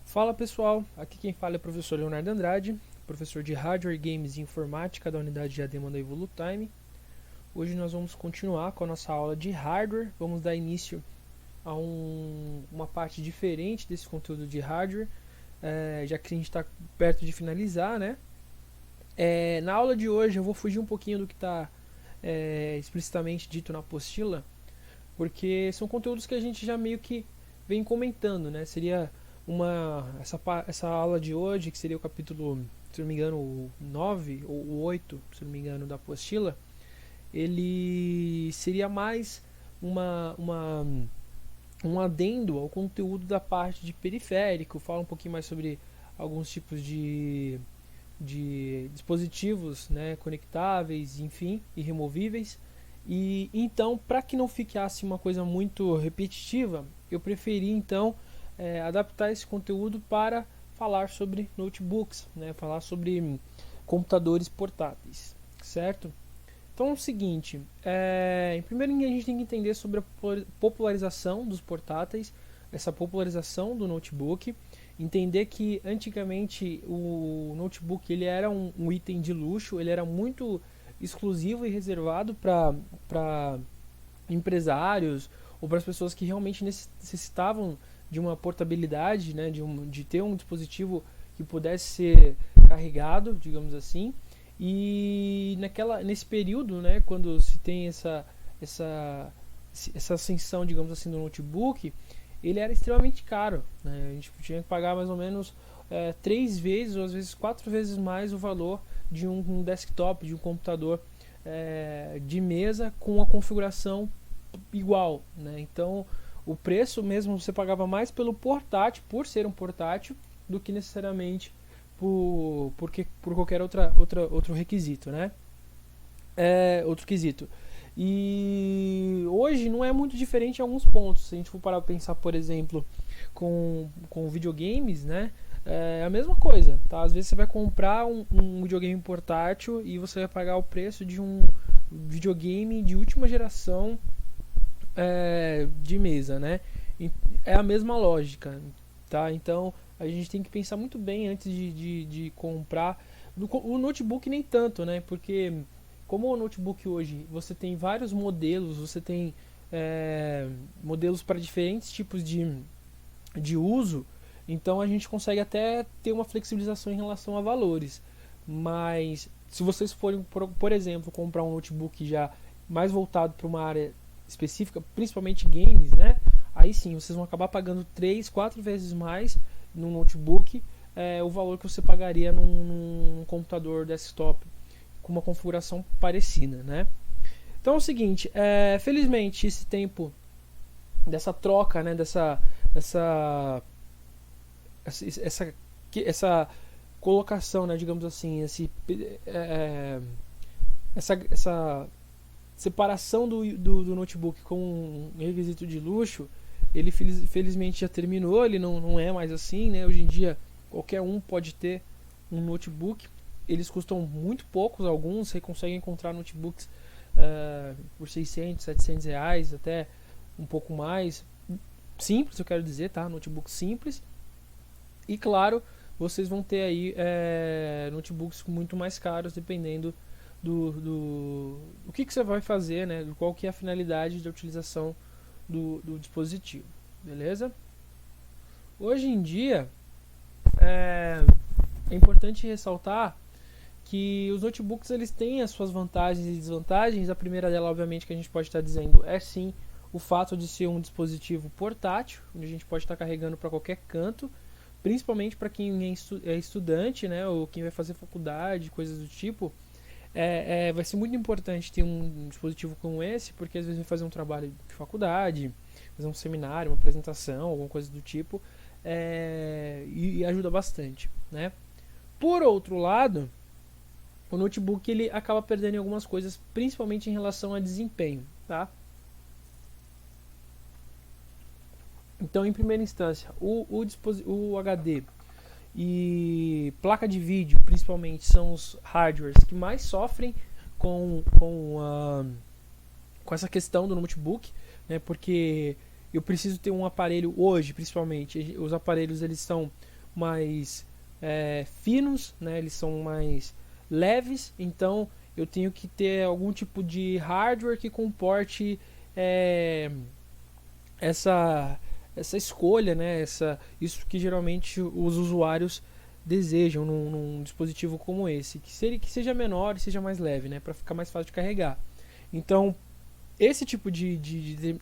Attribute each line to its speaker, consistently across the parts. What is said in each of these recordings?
Speaker 1: Fala pessoal, aqui quem fala é o professor Leonardo Andrade, professor de Hardware, Games e Informática da unidade de ADEMA da Evolutime. Hoje nós vamos continuar com a nossa aula de Hardware, vamos dar início a uma parte diferente desse conteúdo de Hardware, já que a gente está perto de finalizar, né? Na aula de hoje eu vou fugir um pouquinho do que está explicitamente dito na apostila, porque são conteúdos que a gente já meio que vem comentando, né? Seria essa aula de hoje, que seria o capítulo, se não me engano, o 9 ou o 8, se não me engano, da apostila, ele seria mais um adendo ao conteúdo da parte de periférico, fala um pouquinho mais sobre alguns tipos de dispositivos, né, conectáveis, enfim, e removíveis. E então, para que não ficasse uma coisa muito repetitiva, eu preferi então adaptar esse conteúdo para falar sobre notebooks, né, falar sobre computadores portáteis, certo? Então é o seguinte, em primeiro lugar a gente tem que entender sobre a popularização dos portáteis, essa popularização do notebook, entender que antigamente o notebook ele era um item de luxo, ele era muito exclusivo e reservado para empresários ou para as pessoas que realmente necessitavam de uma portabilidade, né, de ter um dispositivo que pudesse ser carregado, digamos assim. E nesse período, né, quando se tem essa ascensão, digamos assim, do notebook, ele era extremamente caro, né? A gente tinha que pagar mais ou menos 3 vezes ou às vezes 4 vezes mais o valor de um desktop, de um computador de mesa com a configuração igual, né? Então o preço mesmo você pagava mais pelo portátil, por ser um portátil, do que necessariamente por qualquer outro requisito, né? Outro quesito. E hoje não é muito diferente em alguns pontos. Se a gente for parar para pensar, por exemplo, com videogames, né? É a mesma coisa, tá? Às vezes você vai comprar um videogame portátil e você vai pagar o preço de um videogame de última geração de mesa, né? É a mesma lógica, tá? Então a gente tem que pensar muito bem antes de comprar. O notebook nem tanto, né? Porque como o notebook hoje você tem vários modelos, você tem modelos para diferentes tipos de uso, então a gente consegue até ter uma flexibilização em relação a valores. Mas se vocês forem, por exemplo, comprar um notebook já mais voltado para uma área específica, principalmente games, né? Aí sim, vocês vão acabar pagando 3, 4 vezes mais no notebook o valor que você pagaria num computador desktop com uma configuração parecida, né? Então é o seguinte, felizmente esse tempo dessa troca, né, essa colocação, né, digamos assim, essa separação do notebook com um requisito de luxo, ele felizmente já terminou, ele não é mais assim, né? Hoje em dia qualquer um pode ter um notebook, eles custam muito poucos, alguns você consegue encontrar notebooks por 600, 700 reais, até um pouco mais, simples eu quero dizer, tá? Notebook simples, e claro, vocês vão ter aí notebooks muito mais caros, dependendo do que você vai fazer, né? Do qual que é a finalidade da utilização do dispositivo, beleza? Hoje em dia é importante ressaltar que os notebooks eles têm as suas vantagens e desvantagens. A primeira dela, obviamente, que a gente pode estar dizendo é sim o fato de ser um dispositivo portátil, onde a gente pode estar carregando para qualquer canto, principalmente para quem é estudante, né, ou quem vai fazer faculdade, coisas do tipo. Vai ser muito importante ter um dispositivo como esse, porque às vezes vai fazer um trabalho de faculdade, fazer um seminário, uma apresentação, alguma coisa do tipo, e ajuda bastante, né? Por outro lado, o notebook ele acaba perdendo em algumas coisas, principalmente em relação a desempenho, tá? Então, em primeira instância, o HD e placa de vídeo, principalmente, são os hardwares que mais sofrem com essa questão do notebook, né? Porque eu preciso ter um aparelho hoje, principalmente, os aparelhos eles são mais finos, né? Eles são mais leves, então eu tenho que ter algum tipo de hardware que comporte essa escolha, né? Isso que geralmente os usuários desejam num dispositivo como esse, que seja menor e seja mais leve, né? Para ficar mais fácil de carregar. Então, esse tipo de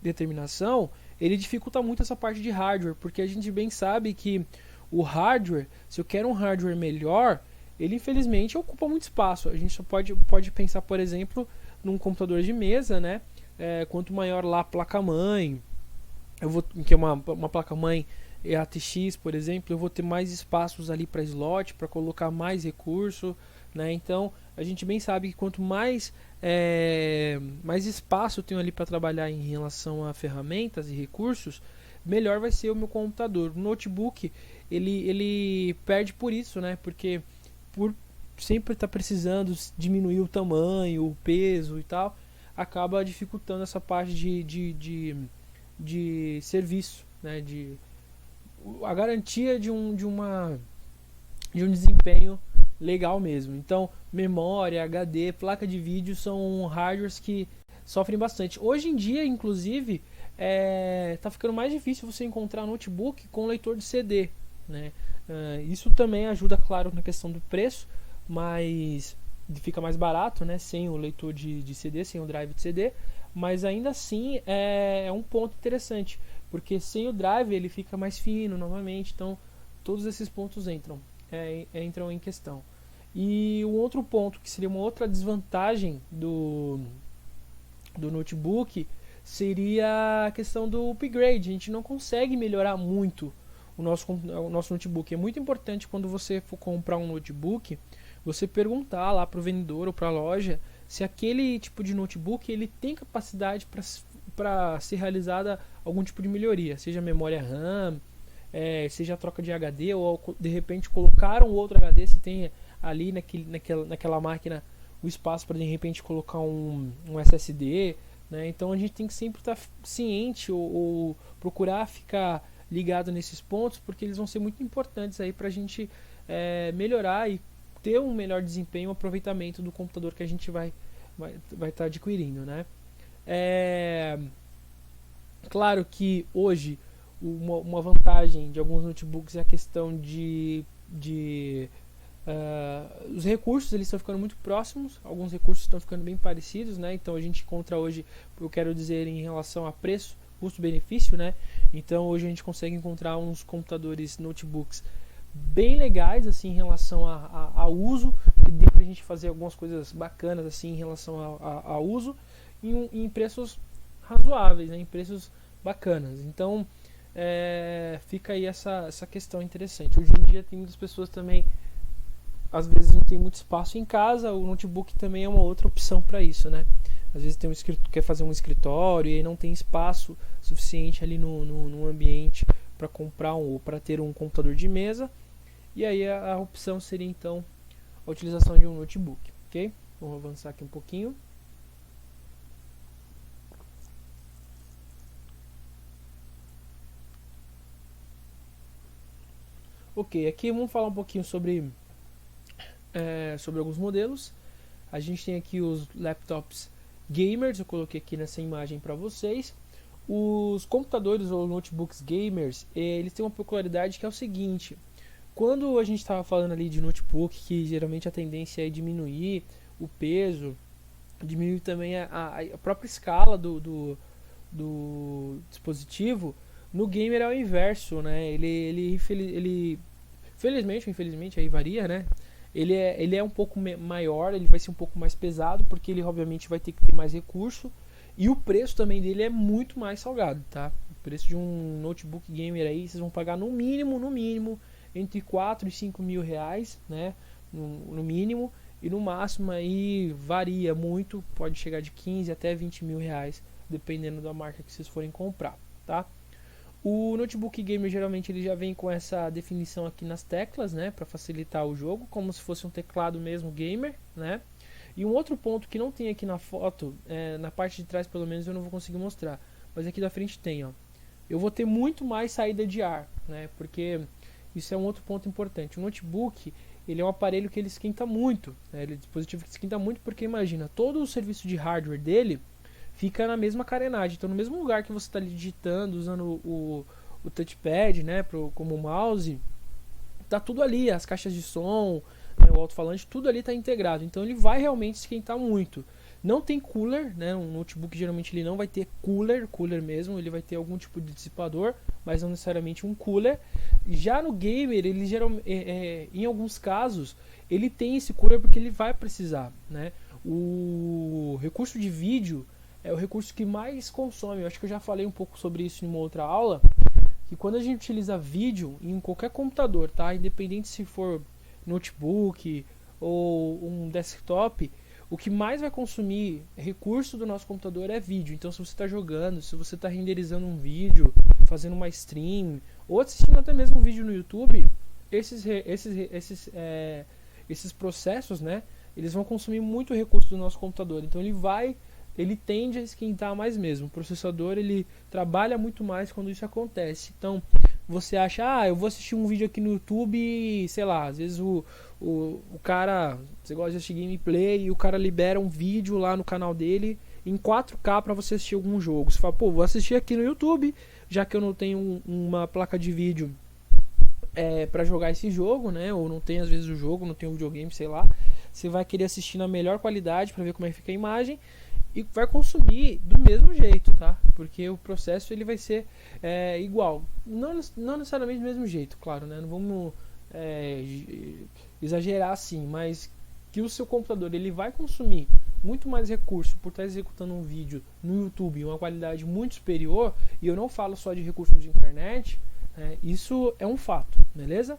Speaker 1: determinação, ele dificulta muito essa parte de hardware, porque a gente bem sabe que o hardware, se eu quero um hardware melhor, ele infelizmente ocupa muito espaço. A gente só pode pensar, por exemplo, num computador de mesa, né? Quanto maior lá a placa-mãe, que é uma placa-mãe ATX, por exemplo, eu vou ter mais espaços ali para slot, para colocar mais recurso, né? Então, a gente bem sabe que quanto mais espaço eu tenho ali para trabalhar em relação a ferramentas e recursos, melhor vai ser o meu computador. O notebook, ele perde por isso, né? Porque por sempre estar precisando diminuir o tamanho, o peso e tal, acaba dificultando essa parte de serviço, né? A garantia de um desempenho legal mesmo. Então, memória, HD, placa de vídeo são hardwares que sofrem bastante. Hoje em dia, inclusive, tá ficando mais difícil você encontrar notebook com leitor de CD, né? Isso também ajuda, claro, na questão do preço, mas fica mais barato, né? Sem o leitor de CD, sem o drive de CD, mas ainda assim é um ponto interessante, porque sem o drive ele fica mais fino novamente, então todos esses pontos entram em questão. E um outro ponto que seria uma outra desvantagem do notebook seria a questão do upgrade. A gente não consegue melhorar muito o nosso notebook. É muito importante quando você for comprar um notebook, você perguntar lá para o vendedor ou para a loja se aquele tipo de notebook ele tem capacidade para ser realizada algum tipo de melhoria, seja memória RAM, seja a troca de HD, ou de repente colocar um outro HD, se tem ali naquela máquina o espaço para de repente colocar um SSD, né? Então a gente tem que sempre estar ciente ou procurar ficar ligado nesses pontos, porque eles vão ser muito importantes aí para a gente melhorar e ter um melhor desempenho, aproveitamento do computador que a gente vai estar adquirindo, né? Claro que hoje uma vantagem de alguns notebooks é a questão os recursos, eles estão ficando muito próximos, alguns recursos estão ficando bem parecidos, né? Então a gente encontra hoje, eu quero dizer, em relação a preço, custo-benefício, né? Então hoje a gente consegue encontrar uns computadores, notebooks bem legais assim em relação a uso, que dê pra gente fazer algumas coisas bacanas assim em relação a uso, em preços razoáveis, né? Em preços bacanas. Então fica aí essa questão interessante. Hoje em dia tem muitas pessoas também, às vezes não tem muito espaço em casa, o notebook também é uma outra opção para isso, né? Às vezes quer fazer um escritório e aí não tem espaço suficiente ali no ambiente para comprar ou para ter um computador de mesa, e aí a opção seria então a utilização de um notebook, ok? Vamos avançar aqui um pouquinho. Ok, aqui vamos falar um pouquinho sobre alguns modelos. A gente tem aqui os laptops gamers, eu coloquei aqui nessa imagem para vocês. Os computadores ou notebooks gamers, eles têm uma peculiaridade que é o seguinte: quando a gente estava falando ali de notebook, que geralmente a tendência é diminuir o peso, diminuir também a própria escala do dispositivo, no gamer é o inverso, né? Ele felizmente ou infelizmente, aí varia, né? Ele é um pouco maior, ele vai ser um pouco mais pesado, porque ele obviamente vai ter que ter mais recurso, e o preço também dele é muito mais salgado, tá? O preço de um notebook gamer aí, vocês vão pagar no mínimo, entre 4 e 5 mil reais, né? No mínimo, e no máximo aí varia muito, pode chegar de 15 até 20 mil reais, dependendo da marca que vocês forem comprar, tá? O notebook gamer geralmente ele já vem com essa definição aqui nas teclas, né, para facilitar o jogo, como se fosse um teclado mesmo gamer, né? E um outro ponto que não tem aqui na foto, na parte de trás pelo menos eu não vou conseguir mostrar, mas aqui da frente tem, ó. Eu vou ter muito mais saída de ar, né? Porque Isso é um outro ponto importante. O notebook, ele é um aparelho que ele esquenta muito, né? Ele é um dispositivo que esquenta muito porque imagina, todo o serviço de hardware dele fica na mesma carenagem. Então no mesmo lugar que você está digitando, usando o touchpad, né, como mouse, tá tudo ali, as caixas de som, né, o alto-falante, tudo ali está integrado. Então ele vai realmente esquentar muito. Não tem cooler, né? Um notebook geralmente ele não vai ter cooler mesmo, ele vai ter algum tipo de dissipador, mas não necessariamente um cooler. Já no gamer, ele geralmente, em alguns casos, ele tem esse cooler porque ele vai precisar, né? O recurso de vídeo é o recurso que mais consome. Eu acho que eu já falei um pouco sobre isso em uma outra aula, que quando a gente utiliza vídeo em qualquer computador, tá? Independente se for notebook ou um desktop, o que mais vai consumir recurso do nosso computador é vídeo. Então, se você está jogando, se você está renderizando um vídeo, fazendo uma stream, ou assistindo até mesmo um vídeo no YouTube, esses processos, né, eles vão consumir muito recurso do nosso computador. Então, ele tende a esquentar mais mesmo. O processador ele trabalha muito mais quando isso acontece. Então, você acha, eu vou assistir um vídeo aqui no YouTube, sei lá, às vezes o cara, você gosta de assistir gameplay e o cara libera um vídeo lá no canal dele em 4K para você assistir algum jogo. Você fala, pô, vou assistir aqui no YouTube, já que eu não tenho uma placa de vídeo para jogar esse jogo, né? Ou não tem às vezes o jogo, não tem um videogame, sei lá. Você vai querer assistir na melhor qualidade para ver como é que fica a imagem e vai consumir do mesmo jeito, tá? Porque o processo ele vai ser igual, não necessariamente do mesmo jeito, claro, né? Não vamos exagerar assim, mas que o seu computador ele vai consumir muito mais recurso por estar executando um vídeo no YouTube em uma qualidade muito superior, e eu não falo só de recursos de internet, isso é um fato, beleza?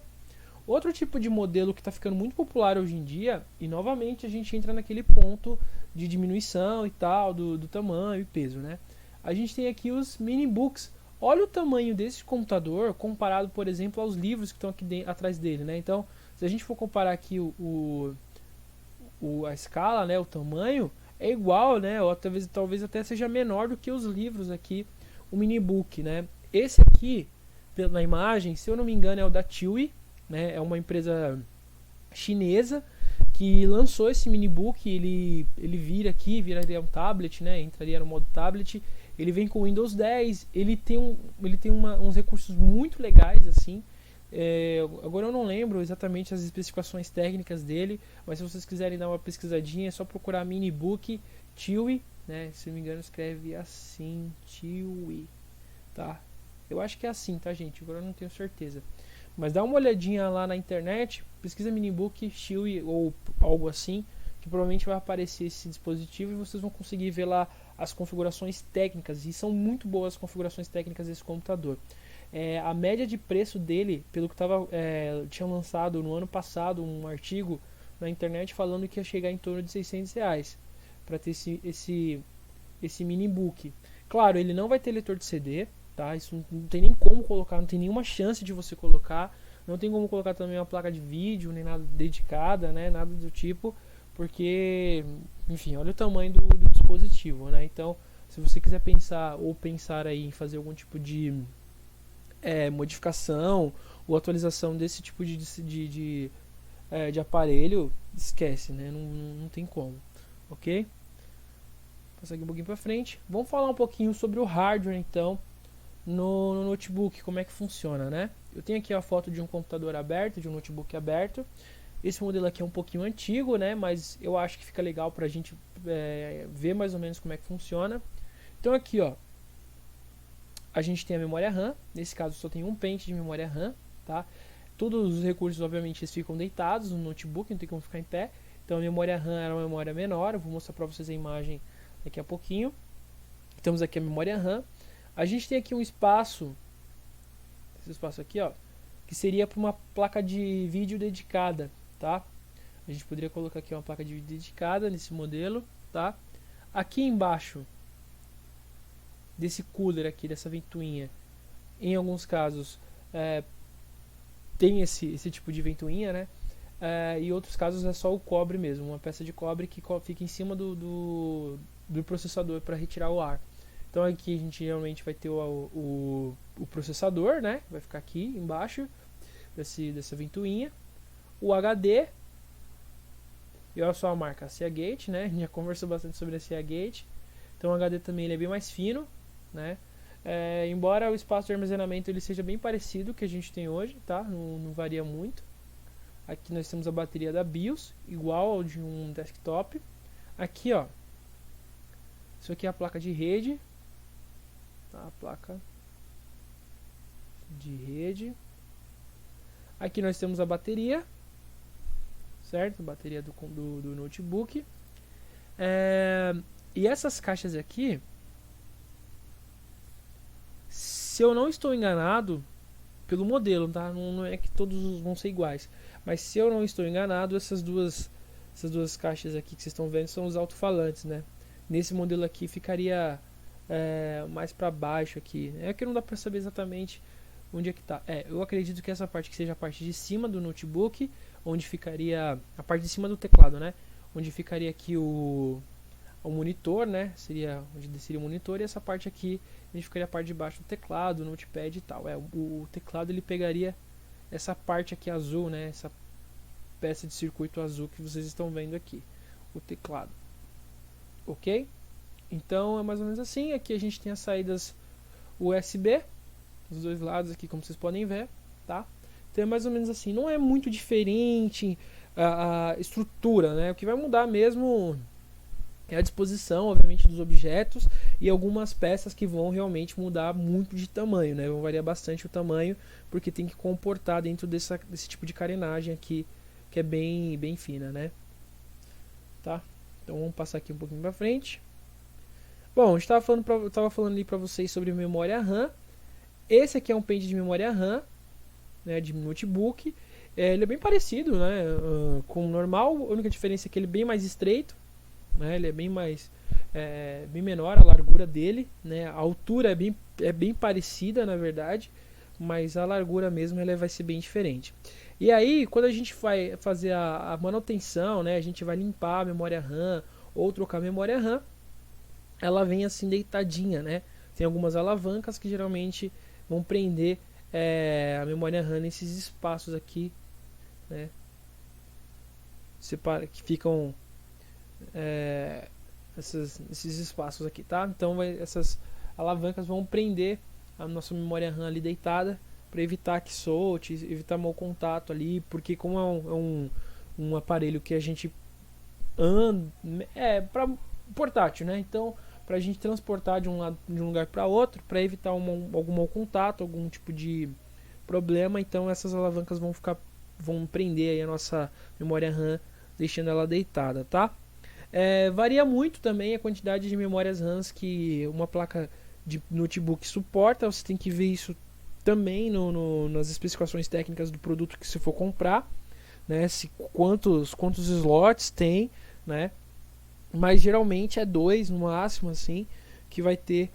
Speaker 1: Outro tipo de modelo que está ficando muito popular hoje em dia, e novamente a gente entra naquele ponto de diminuição e tal, do tamanho e peso, né? A gente tem aqui os mini books. Olha o tamanho desse computador comparado, por exemplo, aos livros que estão aqui atrás dele, né? Então, se a gente for comparar aqui a escala, né, o tamanho, é igual, né? Ou talvez até seja menor do que os livros aqui, o mini book, né? Esse aqui, na imagem, se eu não me engano, é o da Chewy, né? É uma empresa chinesa que lançou esse mini book. Ele viraria um tablet, né? Entraria no modo tablet. Ele vem com Windows 10, ele tem uns recursos muito legais assim. Agora eu não lembro exatamente as especificações técnicas dele, mas se vocês quiserem dar uma pesquisadinha é só procurar mini book Chewy, né? Se não me engano escreve assim, Chewy, tá? Eu acho que é assim, tá, gente? Agora eu não tenho certeza. Mas dá uma olhadinha lá na internet, pesquisa minibook Chewy ou algo assim, que provavelmente vai aparecer esse dispositivo e vocês vão conseguir ver lá as configurações técnicas, e são muito boas as configurações técnicas desse computador. A média de preço dele, pelo que tinha lançado no ano passado um artigo na internet falando que ia chegar em torno de R$600 para ter esse minibook. Claro, ele não vai ter leitor de CD, tá? Isso não tem nem como colocar, não tem nenhuma chance de você colocar, não tem como colocar também uma placa de vídeo, nem nada dedicada, né? Nada do tipo, porque, enfim, olha o tamanho do dispositivo, né? Então, se você quiser pensar aí em fazer algum tipo de modificação ou atualização desse tipo de aparelho, esquece, né? Não tem como, ok? Passar aqui um pouquinho para frente. Vamos falar um pouquinho sobre o hardware, então, no notebook, como é que funciona, né? Eu tenho aqui a foto de um computador aberto, de um notebook aberto. Esse modelo aqui é um pouquinho antigo, né? Mas eu acho que fica legal para a gente ver mais ou menos como é que funciona. Então aqui, ó, a gente tem a memória RAM. Nesse caso só tem um pente de memória RAM, tá? Todos os recursos, obviamente, eles ficam deitados no notebook, não tem como ficar em pé. Então a memória RAM era uma memória menor. Eu vou mostrar para vocês a imagem daqui a pouquinho. Temos aqui a memória RAM. A gente tem aqui um espaço, esse espaço aqui, ó, que seria para uma placa de vídeo dedicada, tá? A gente poderia colocar aqui uma placa de vídeo dedicada nesse modelo, tá? Aqui embaixo desse cooler aqui, dessa ventoinha, em alguns casos tem esse tipo de ventoinha, né? E em outros casos é só o cobre mesmo, uma peça de cobre que fica em cima do processador para retirar o ar. Então aqui a gente realmente vai ter o processador, né? Vai ficar aqui embaixo. dessa ventoinha, o HD, e olha só a marca, a Seagate, né? A gente já conversou bastante sobre a Seagate. Então o HD também ele é bem mais fino, né? Embora o espaço de armazenamento ele seja bem parecido que a gente tem hoje, tá? Não varia muito. Aqui nós temos a bateria da BIOS, igual ao de um desktop. Aqui, ó, isso aqui é a placa de rede, tá? A placa de rede. Aqui nós temos a bateria, certo? A bateria do notebook. E essas caixas aqui, se eu não estou enganado, pelo modelo, tá? Não é que todos vão ser iguais, mas se eu não estou enganado, essas duas caixas aqui que vocês estão vendo são os alto-falantes, né? Nesse modelo aqui ficaria mais para baixo aqui. É que não dá para saber exatamente onde é que tá. Eu acredito que essa parte que seja a parte de cima do notebook, onde ficaria a parte de cima do teclado, né? Onde ficaria aqui o monitor, né? Seria onde desceria o monitor, e essa parte aqui onde ficaria a parte de baixo do teclado, o notepad e tal. O teclado ele pegaria essa parte aqui azul, né? Essa peça de circuito azul que vocês estão vendo aqui, o teclado. Ok? Então é mais ou menos assim. Aqui a gente tem as saídas USB dos dois lados aqui, como vocês podem ver, tá? Então é mais ou menos assim. Não é muito diferente a estrutura, né? O que vai mudar mesmo é a disposição, obviamente, dos objetos e algumas peças que vão realmente mudar muito de tamanho, né? Vão variar bastante o tamanho, porque tem que comportar dentro desse tipo de carenagem aqui, que é bem fina, né? Tá? Então vamos passar aqui um pouquinho para frente. Bom, eu estava falando ali para vocês sobre memória RAM. Esse aqui é um pente de memória RAM, né, de notebook. Ele é bem parecido, né, com o normal. A única diferença é que ele é bem mais estreito, né, ele é bem menor a largura dele, né, a altura é bem parecida, na verdade, mas a largura mesmo ela vai ser bem diferente. E aí, quando a gente vai fazer a manutenção, né, a gente vai limpar a memória RAM ou trocar a memória RAM, ela vem assim deitadinha, né? Tem algumas alavancas que geralmente vão prender a memória RAM nesses espaços aqui, né? Que ficam esses espaços aqui, tá? Então essas alavancas vão prender a nossa memória RAM ali deitada, para evitar que solte, evitar mau contato ali, porque como é um aparelho que a gente para portátil, né? Então, para a gente transportar de um lugar para outro, para evitar algum mau contato, algum tipo de problema, então essas alavancas vão prender aí a nossa memória RAM, deixando ela deitada, tá? Varia muito também a quantidade de memórias RAMs que uma placa de notebook suporta. Você tem que ver isso também nas especificações técnicas do produto que você for comprar, né? Quantos slots tem, né? Mas geralmente é 2 no máximo, assim, que vai ter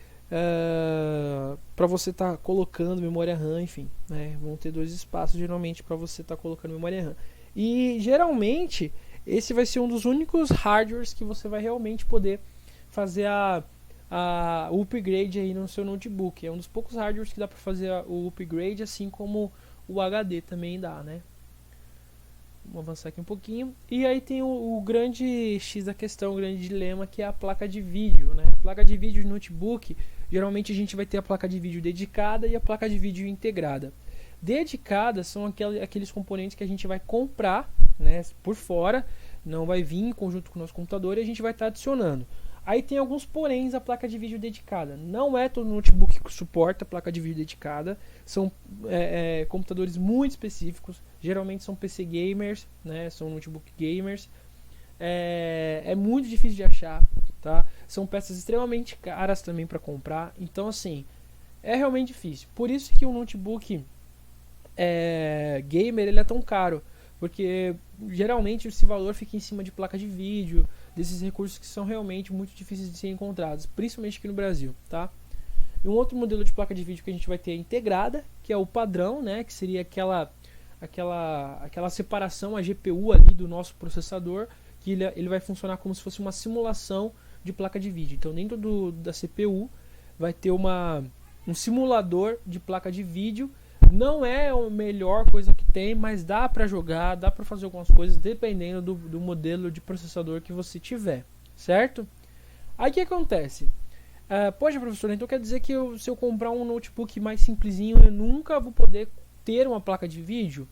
Speaker 1: para você estar colocando memória RAM, enfim, né? Vão ter 2 espaços geralmente para você estar colocando memória RAM. E geralmente esse vai ser um dos únicos hardwares que você vai realmente poder fazer o upgrade aí no seu notebook. É um dos poucos hardwares que dá para fazer o upgrade, assim como o HD também dá, né? Vamos avançar aqui um pouquinho. E aí tem o grande X da questão, o grande dilema, que é a placa de vídeo, né? Placa de vídeo de notebook, geralmente a gente vai ter a placa de vídeo dedicada e a placa de vídeo integrada. Dedicadas são aqueles componentes que a gente vai comprar, né, por fora, não vai vir em conjunto com o nosso computador, e a gente vai estar adicionando. Aí tem alguns poréns a placa de vídeo dedicada. Não é todo notebook que suporta placa de vídeo dedicada. São computadores muito específicos. Geralmente são PC gamers, né? São notebook gamers. É muito difícil de achar, tá? São peças extremamente caras também para comprar. Então, assim, é realmente difícil. Por isso que o notebook gamer ele é tão caro. Porque geralmente esse valor fica em cima de placa de vídeo, desses recursos que são realmente muito difíceis de ser encontrados, principalmente aqui no Brasil, tá? E um outro modelo de placa de vídeo que a gente vai ter integrada, que é o padrão, né? Que seria aquela separação, a GPU ali do nosso processador, que ele vai funcionar como se fosse uma simulação de placa de vídeo. Então dentro da CPU vai ter um simulador de placa de vídeo Não é a melhor coisa que tem, mas dá para jogar, dá para fazer algumas coisas dependendo do modelo de processador que você tiver, certo? Aí o que acontece? Poxa, professor, então quer dizer que se eu comprar um notebook mais simplesinho, eu nunca vou poder ter uma placa de vídeo?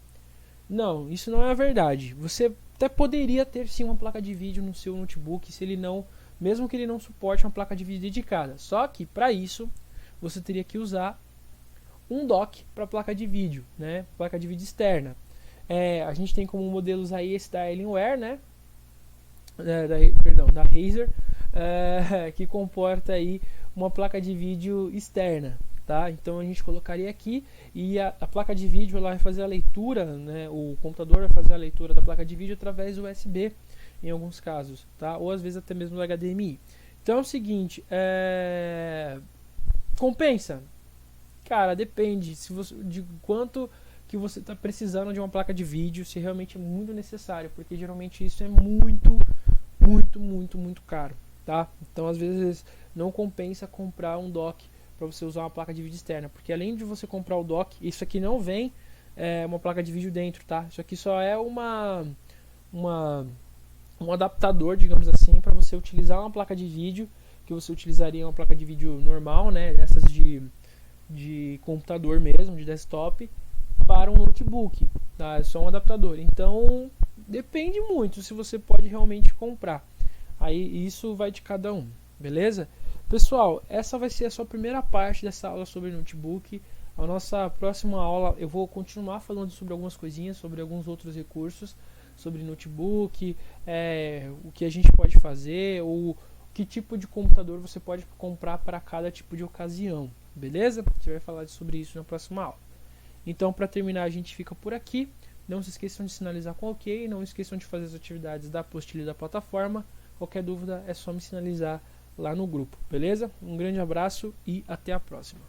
Speaker 1: Não, isso não é a verdade. Você até poderia ter sim uma placa de vídeo no seu notebook, se ele não, mesmo que ele não suporte uma placa de vídeo dedicada. Só que para isso você teria que usar um dock para placa de vídeo, né? Placa de vídeo externa. A gente tem como modelos aí esse da Alienware, né? Da Razer, que comporta aí uma placa de vídeo externa, tá? Então a gente colocaria aqui e a placa de vídeo ela vai fazer a leitura, né? O computador vai fazer a leitura da placa de vídeo através do USB em alguns casos, tá? Ou às vezes até mesmo do HDMI. Então é o seguinte, compensa? Cara, depende de quanto que você está precisando de uma placa de vídeo, se realmente é muito necessário, porque geralmente isso é muito caro, tá? Então às vezes não compensa comprar um dock para você usar uma placa de vídeo externa, porque além de você comprar o dock, isso aqui não vem uma placa de vídeo dentro, tá? Isso aqui só é um adaptador, digamos assim, para você utilizar uma placa de vídeo, que você utilizaria uma placa de vídeo normal, né? Essas de computador mesmo, de desktop, para um notebook, tá? É só um adaptador. Então depende muito se você pode realmente comprar. Aí isso vai de cada um, beleza? Pessoal, essa vai ser a sua primeira parte dessa aula sobre notebook. A nossa próxima aula eu vou continuar falando sobre algumas coisinhas, sobre alguns outros recursos, sobre notebook, o que a gente pode fazer, ou que tipo de computador você pode comprar para cada tipo de ocasião, beleza? A gente vai falar sobre isso na próxima aula. Então, para terminar, a gente fica por aqui. Não se esqueçam de sinalizar com OK, não esqueçam de fazer as atividades da apostila da plataforma. Qualquer dúvida é só me sinalizar lá no grupo, beleza? Um grande abraço e até a próxima.